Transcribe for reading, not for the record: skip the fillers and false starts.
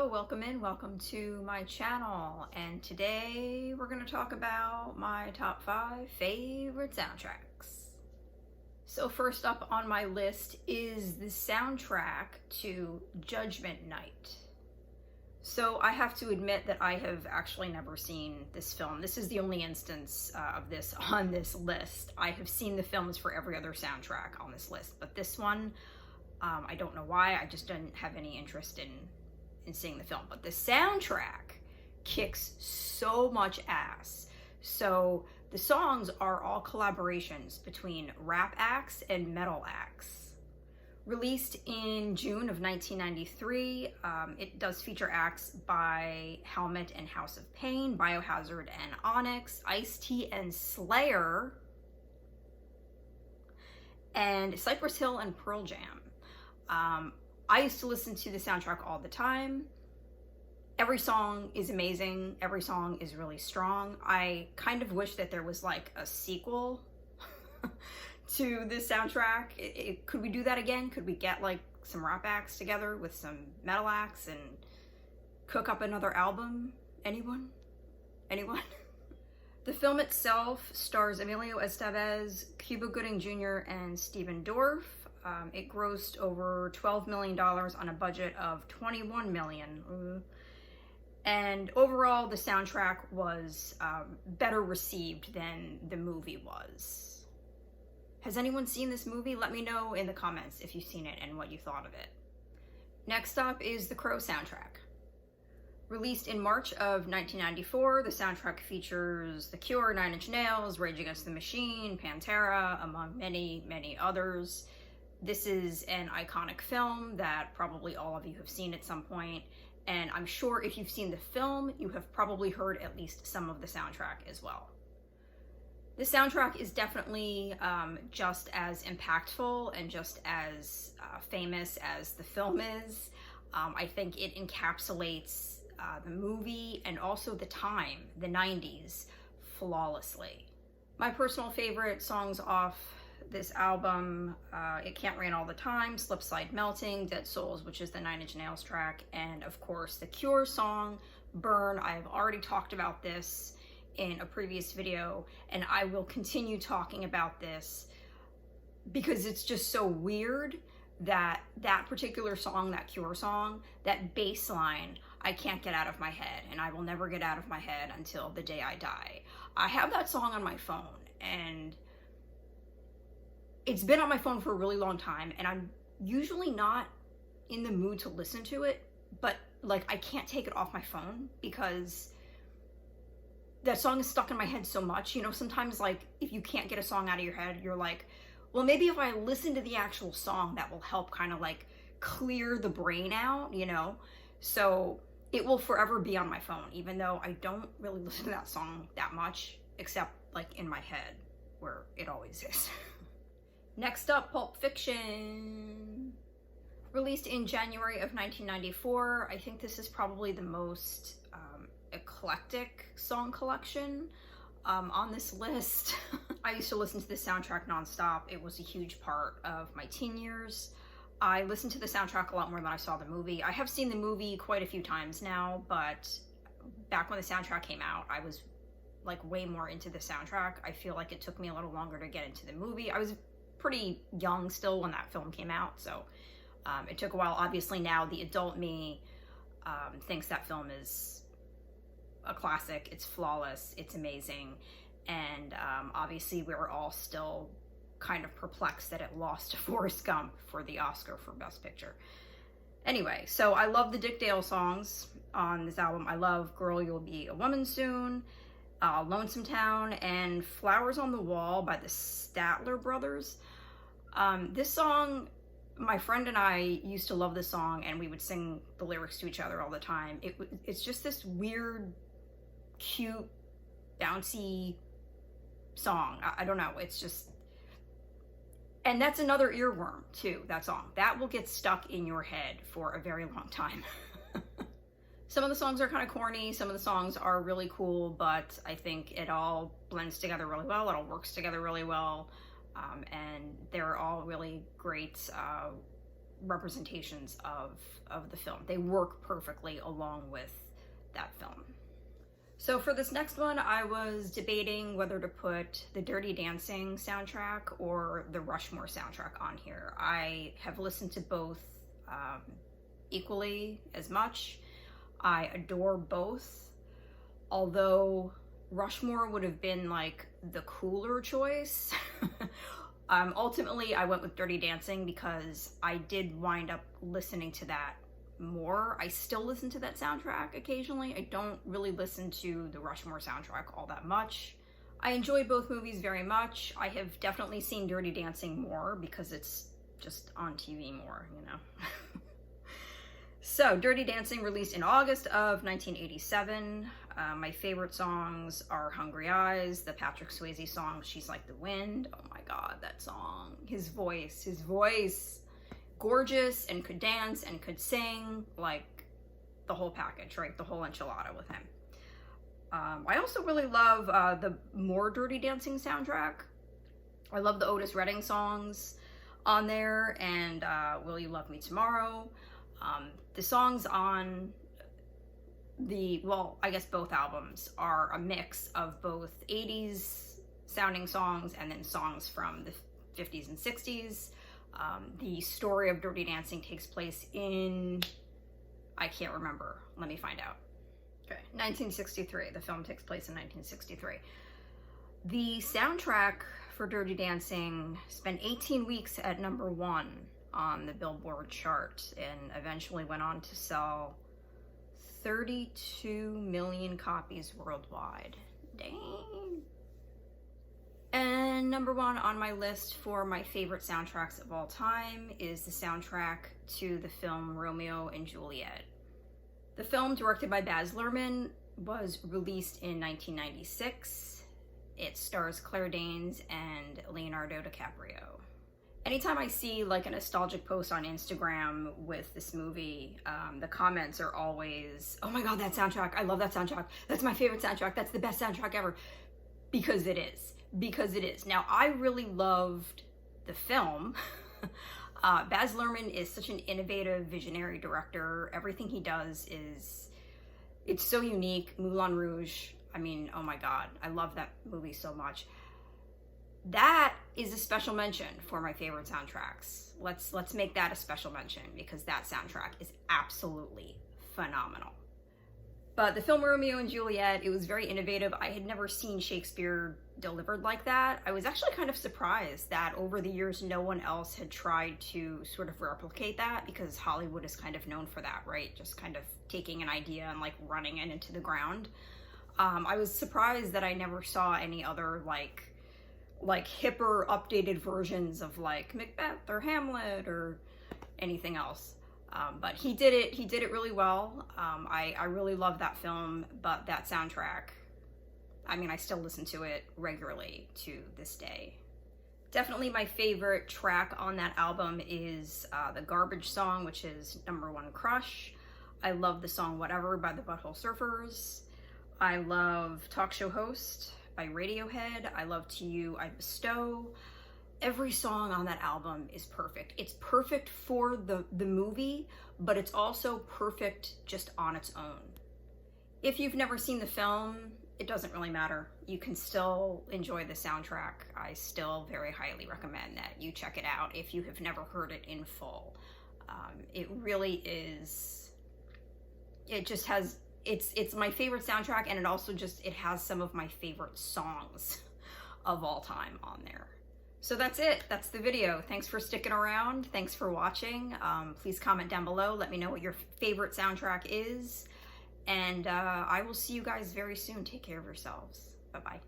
welcome to my channel, and today we're going to talk about my top 5 favorite soundtracks. So first up on my list is the soundtrack to Judgment Night. So I have to admit that I have actually never seen this film. This is the only instance of this on this list. I have seen the films for every other soundtrack on this list, but this one, I don't know why, I just didn't have any interest in seeing the film. But the soundtrack kicks so much ass. So the songs are all collaborations between rap acts and metal acts. Released in June of 1993, it does feature acts by Helmet and House of Pain, Biohazard and Onyx, Ice-T and Slayer, and Cypress Hill and Pearl Jam. I used to listen to the soundtrack all the time. Every song is amazing. Every song is really strong. I kind of wish that there was like a sequel to this soundtrack. Could we do that again? Could we get like some rap acts together with some metal acts and cook up another album? Anyone? The film itself stars Emilio Estevez, Cuba Gooding Jr., and Stephen Dorff. It grossed over $12 million on a budget of $21 million. And overall, the soundtrack was better received than the movie was. Has anyone seen this movie? Let me know in the comments if you've seen it and what you thought of it. Next up is the Crow soundtrack. Released in March of 1994, the soundtrack features The Cure, Nine Inch Nails, Rage Against the Machine, Pantera, among many, many others. This is an iconic film that probably all of you have seen at some point, and I'm sure if you've seen the film, you have probably heard at least some of the soundtrack as well. The soundtrack is definitely just as impactful and just as famous as the film is. I think it encapsulates the movie and also the time, the 90s, flawlessly. My personal favorite songs off this album, It Can't Rain All the Time, Slip Slide Melting, Dead Souls, which is the Nine Inch Nails track, and of course the Cure song, Burn. I've already talked about this in a previous video, and I will continue talking about this because it's just so weird that that particular song, that Cure song, that bass line, I can't get out of my head, and I will never get out of my head until the day I die. I have that song on my phone, and it's been on my phone for a really long time, and I'm usually not in the mood to listen to it, but like I can't take it off my phone because that song is stuck in my head so much. You know, sometimes like if you can't get a song out of your head, you're like, well, maybe if I listen to the actual song, that will help kind of like clear the brain out, you know? So it will forever be on my phone, even though I don't really listen to that song that much, except like in my head where it always is. Next up, Pulp Fiction. Released in January of 1994. I think this is probably the most eclectic song collection on this list. I used to listen to the soundtrack nonstop. It was a huge part of my teen years. I listened to the soundtrack a lot more than I saw the movie. I have seen the movie quite a few times now, but back when the soundtrack came out, I was like way more into the soundtrack. I feel like it took me a little longer to get into the movie. I was pretty young still when that film came out, so it took a while. Obviously now the adult me thinks that film is a classic. It's flawless, it's amazing, and obviously we were all still kind of perplexed that it lost to Forrest Gump for the Oscar for Best Picture. Anyway, so I love the Dick Dale songs on this album. I love Girl, You'll Be a Woman Soon, Lonesome Town, and Flowers on the Wall by the Statler Brothers. This song, my friend and I used to love this song, and we would sing the lyrics to each other all the time. It's just this weird, cute, bouncy song. I don't know, it's just... And that's another earworm, too, that song. That will get stuck in your head for a very long time. Some of the songs are kind of corny, some of the songs are really cool, but I think it all blends together really well, it all works together really well, and they're all really great representations of the film. They work perfectly along with that film. So for this next one, I was debating whether to put the Dirty Dancing soundtrack or the Rushmore soundtrack on here. I have listened to both equally as much. I adore both, although Rushmore would have been like the cooler choice. Ultimately, I went with Dirty Dancing because I did wind up listening to that more. I still listen to that soundtrack occasionally. I don't really listen to the Rushmore soundtrack all that much. I enjoyed both movies very much. I have definitely seen Dirty Dancing more because it's just on TV more, you know. So, Dirty Dancing released in August of 1987. My favorite songs are Hungry Eyes, the Patrick Swayze song, She's Like the Wind. Oh my god, that song. His voice. Gorgeous, and could dance and could sing, like the whole package, right? The whole enchilada with him. I also really love the more Dirty Dancing soundtrack. I love the Otis Redding songs on there, and Will You Love Me Tomorrow. The songs on the, well, I guess both albums are a mix of both 80s sounding songs and then songs from the 50s and 60s. The story of Dirty Dancing takes place in, I can't remember. Let me find out. Okay, 1963. The film takes place in 1963. The soundtrack for Dirty Dancing spent 18 weeks at #1 on the Billboard chart and eventually went on to sell 32 million copies worldwide. Dang. And #1 on my list for my favorite soundtracks of all time is the soundtrack to the film Romeo and Juliet. The film, directed by Baz Luhrmann, was released in 1996. It stars Claire Danes and Leonardo DiCaprio. Anytime I see like a nostalgic post on Instagram with this movie, the comments are always, oh my god, that soundtrack, I love that soundtrack, that's my favorite soundtrack, that's the best soundtrack ever. Because it is. Now, I really loved the film. Baz Luhrmann is such an innovative, visionary director. Everything he does it's so unique. Moulin Rouge, I mean, oh my god, I love that movie so much. That is a special mention for my favorite soundtracks. Let's make that a special mention because that soundtrack is absolutely phenomenal. But the film Romeo and Juliet, it was very innovative. I had never seen Shakespeare delivered like that. I was actually kind of surprised that over the years no one else had tried to sort of replicate that, because Hollywood is kind of known for that, right? Just kind of taking an idea and like running it into the ground. I was surprised that I never saw any other like hipper updated versions of like Macbeth or Hamlet or anything else. But he did it really well. I really love that film, but that soundtrack, I mean, I still listen to it regularly to this day. Definitely my favorite track on that album is the Garbage song, which is #1 Crush. I love the song Whatever by the Butthole Surfers. I love Talk Show Host by Radiohead. I love To You I Bestow. Every song on that album is perfect. It's perfect for the movie, but it's also perfect just on its own. If you've never seen the film, it doesn't really matter. You can still enjoy the soundtrack. I still very highly recommend that you check it out if you have never heard it in full. It really is, it just has, it's my favorite soundtrack, and it also just, it has some of my favorite songs of all time on there. So that's it. That's the video. Thanks for sticking around. Thanks for watching. Please comment down below. Let me know what your favorite soundtrack is. And I will see you guys very soon. Take care of yourselves. Bye-bye.